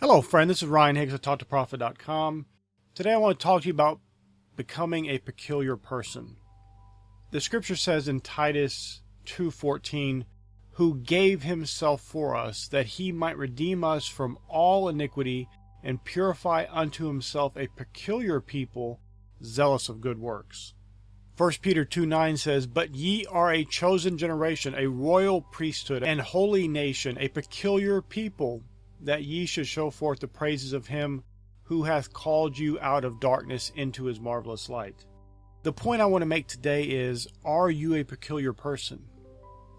Hello, friend. This is Ryan Higgs of TaughtToProfit.com. Today I want to talk to you about becoming a peculiar person. The scripture says in Titus 2:14, who gave himself for us, that he might redeem us from all iniquity and purify unto himself a peculiar people, zealous of good works. 1 Peter 2:9 says, but ye are a chosen generation, a royal priesthood, and holy nation, a peculiar people, that ye should show forth the praises of him who hath called you out of darkness into his marvelous light. The point I want to make today is, are you a peculiar person?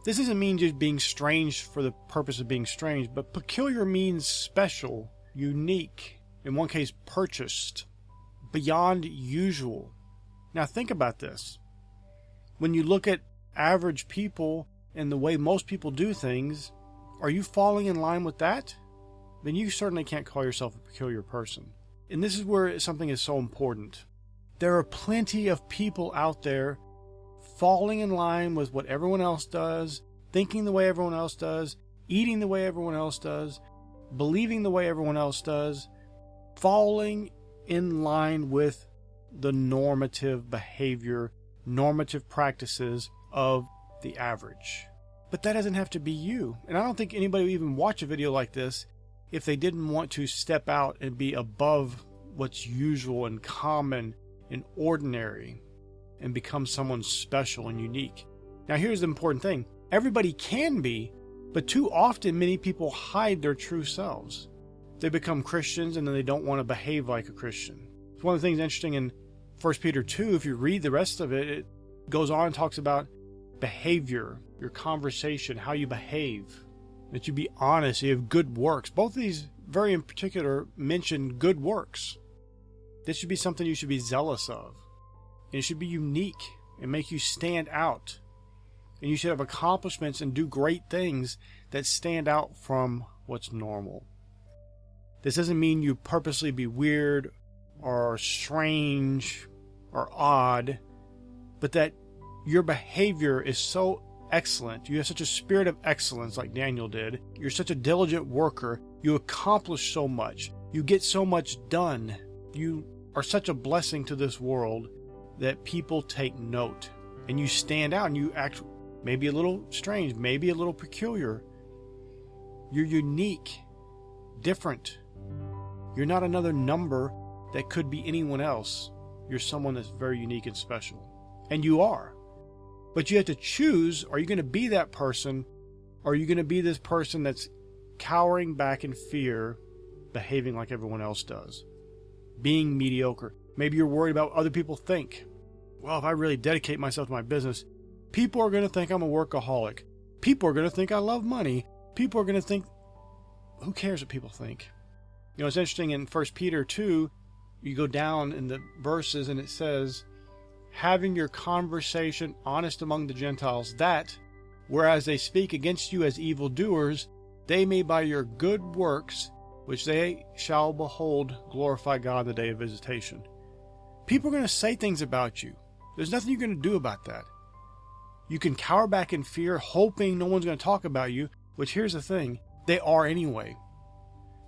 This doesn't mean just being strange for the purpose of being strange, but peculiar means special, unique, in one case purchased, beyond usual. Now think about this. When you look at average people and the way most people do things, are you falling in line with that? Then you certainly can't call yourself a peculiar person. And this is where something is so important. There are plenty of people out there falling in line with what everyone else does, thinking the way everyone else does, eating the way everyone else does, believing the way everyone else does, falling in line with the normative behavior, normative practices of the average. But that doesn't have to be you. And I don't think anybody would even watch a video like this if they didn't want to step out and be above what's usual and common and ordinary and become someone special and unique. Now here's the important thing. Everybody can be, but too often many people hide their true selves. They become Christians and then they don't want to behave like a Christian. It's one of the things interesting in 1 Peter 2, if you read the rest of it, it goes on and talks about behavior, your conversation, how you behave. That you be honest, you have good works. Both of these, very in particular, mention good works. This should be something you should be zealous of. And it should be unique and make you stand out. And you should have accomplishments and do great things that stand out from what's normal. This doesn't mean you purposely be weird or strange or odd, but that your behavior is so excellent. You have such a spirit of excellence like Daniel did. You're such a diligent worker. You accomplish so much. You get so much done. You are such a blessing to this world that people take note. And you stand out and you act maybe a little strange, maybe a little peculiar. You're unique, different. You're not another number that could be anyone else. You're someone that's very unique and special. And you are. But you have to choose, are you going to be that person, or are you going to be this person that's cowering back in fear, behaving like everyone else does, being mediocre? Maybe you're worried about what other people think. Well, if I really dedicate myself to my business, people are going to think I'm a workaholic. People are going to think I love money. People are going to think, who cares what people think? You know, it's interesting in 1 Peter 2, you go down in the verses and it says, having your conversation honest among the Gentiles, that, whereas they speak against you as evildoers, they may by your good works, which they shall behold, glorify God in the day of visitation. People are going to say things about you. There's nothing you're going to do about that. You can cower back in fear, hoping no one's going to talk about you, which here's the thing, they are anyway.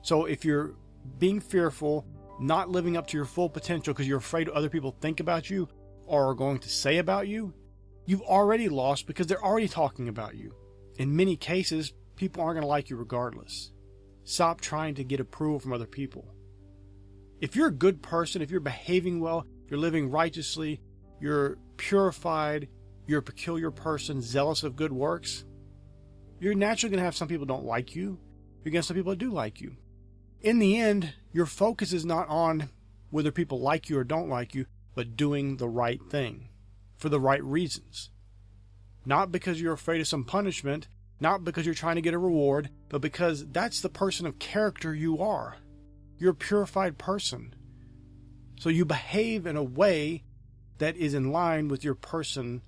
So if you're being fearful, not living up to your full potential because you're afraid what other people think about you, or are going to say about you, you've already lost because they're already talking about you. In many cases, people aren't going to like you regardless. Stop trying to get approval from other people. If you're a good person, if you're behaving well, you're living righteously, you're purified, you're a peculiar person, zealous of good works, you're naturally going to have some people don't like you. You're going to have some people that do like you. In the end, your focus is not on whether people like you or don't like you, but doing the right thing for the right reasons. Not because you're afraid of some punishment, not because you're trying to get a reward, but because that's the person of character you are. You're a purified person. So you behave in a way that is in line with your person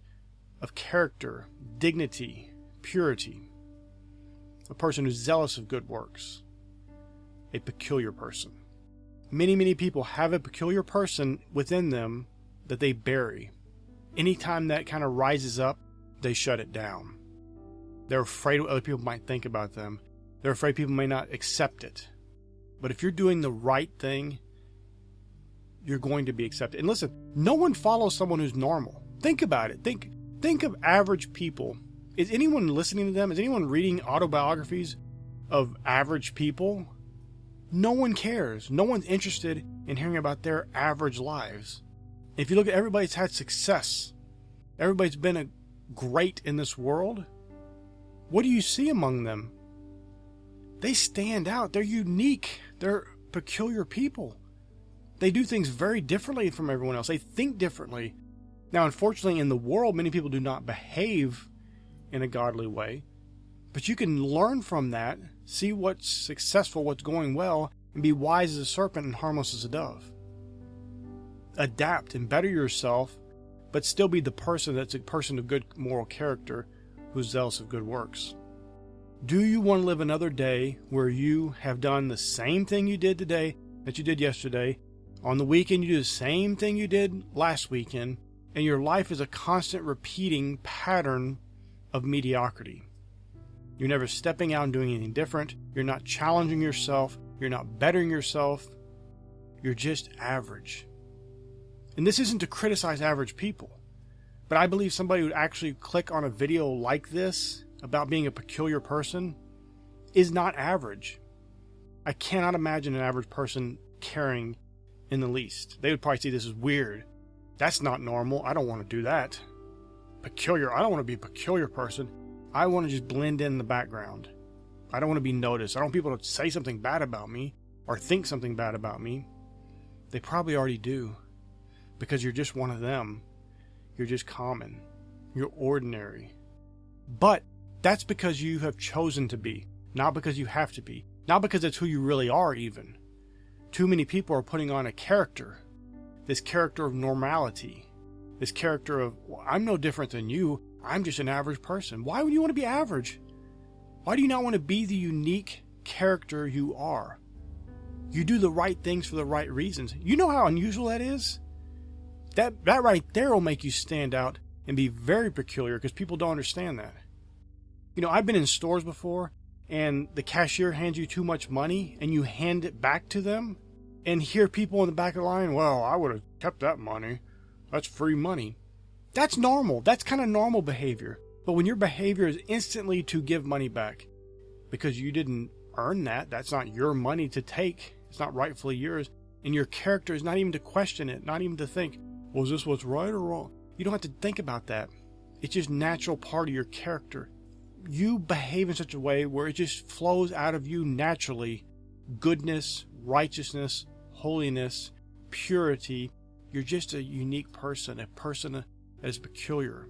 of character, dignity, purity. A person who's zealous of good works. A peculiar person. Many people have a peculiar person within them that they bury. Anytime that kind of rises up, they shut it down. They're afraid what other people might think about them. They're afraid people may not accept it. But if you're doing the right thing, you're going to be accepted. And listen, no one follows someone who's normal. Think about it. Think of average people. Is anyone listening to them? Is anyone reading autobiographies of average people? No one cares. No one's interested in hearing about their average lives. If you look at everybody that's had success, everybody's been great in this world, what do you see among them? They stand out. They're unique. They're peculiar people. They do things very differently from everyone else. They think differently. Now, unfortunately, in the world, many people do not behave in a godly way. But you can learn from that, see what's successful, what's going well, and be wise as a serpent and harmless as a dove. Adapt and better yourself, but still be the person that's a person of good moral character who's zealous of good works. Do you want to live another day where you have done the same thing you did today that you did yesterday? On the weekend, you do the same thing you did last weekend, and your life is a constant repeating pattern of mediocrity. You're never stepping out and doing anything different. You're not challenging yourself. You're not bettering yourself. You're just average. And this isn't to criticize average people, but I believe somebody who would actually click on a video like this about being a peculiar person is not average. I cannot imagine an average person caring in the least. They would probably see this as weird. That's not normal. I don't want to do that. Peculiar. I don't want to be a peculiar person. I want to just blend in the background. I don't want to be noticed. I don't want people to say something bad about me or think something bad about me. They probably already do, because you're just one of them. You're just common. You're ordinary. But that's because you have chosen to be, not because you have to be, not because it's who you really are even. Too many people are putting on a character, this character of normality, this character of, well, I'm no different than you, I'm just an average person. Why would you want to be average? Why do you not want to be the unique character you are? You do the right things for the right reasons. You know how unusual that is? That right there will make you stand out and be very peculiar, because people don't understand that. You know, I've been in stores before, and the cashier hands you too much money, and you hand it back to them, and hear people in the back of the line, well, I would have kept that money. That's free money. That's normal. That's kind of normal behavior. But when your behavior is instantly to give money back because you didn't earn that, that's not your money to take. It's not rightfully yours. And your character is not even to question it, not even to think, well, is this what's right or wrong? You don't have to think about that. It's just natural part of your character. You behave in such a way where it just flows out of you naturally. Goodness, righteousness, holiness, purity. You're just a unique person, a person that is peculiar.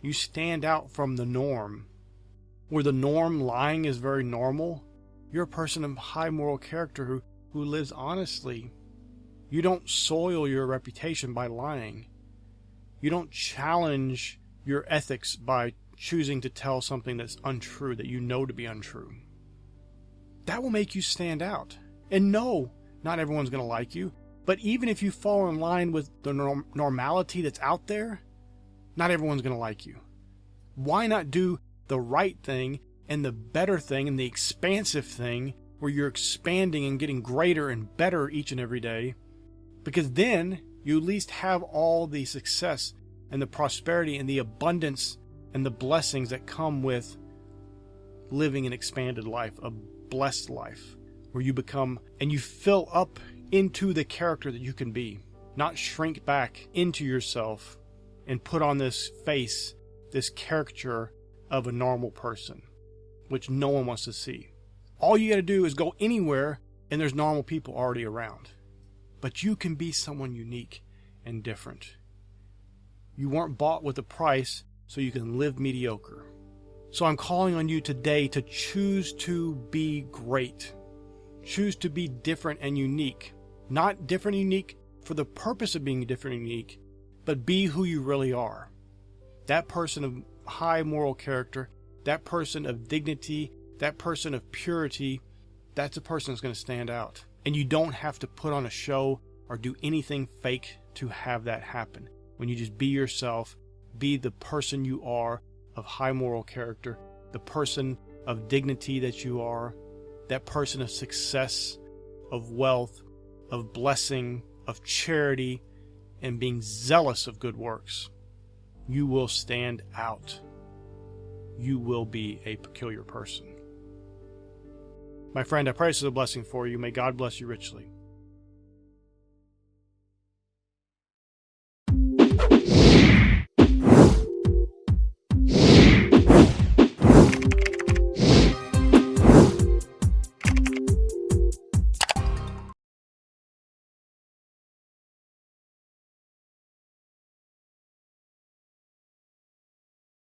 You stand out from the norm. Where the norm, lying, is very normal, you're a person of high moral character who lives honestly. You don't soil your reputation by lying. You don't challenge your ethics by choosing to tell something that's untrue, that you know to be untrue. That will make you stand out. And no, not everyone's going to like you. But even if you fall in line with the normality that's out there, not everyone's going to like you. Why not do the right thing and the better thing and the expansive thing where you're expanding and getting greater and better each and every day? Because then you at least have all the success and the prosperity and the abundance and the blessings that come with living an expanded life, a blessed life, where you become and you fill up into the character that you can be, not shrink back into yourself and put on this face, this caricature of a normal person, which no one wants to see. All you got to do is go anywhere and there's normal people already around. But you can be someone unique and different. You weren't bought with a price so you can live mediocre. So I'm calling on you today to choose to be great. Choose to be different and unique. Not different and unique for the purpose of being different and unique, but be who you really are. That person of high moral character, that person of dignity, that person of purity, that's a person that's going to stand out. And you don't have to put on a show or do anything fake to have that happen. When you just be yourself, be the person you are of high moral character, the person of dignity that you are, that person of success of wealth, of blessing, of charity, and being zealous of good works, you will stand out. You will be a peculiar person. My friend, I pray this is a blessing for you. May God bless you richly.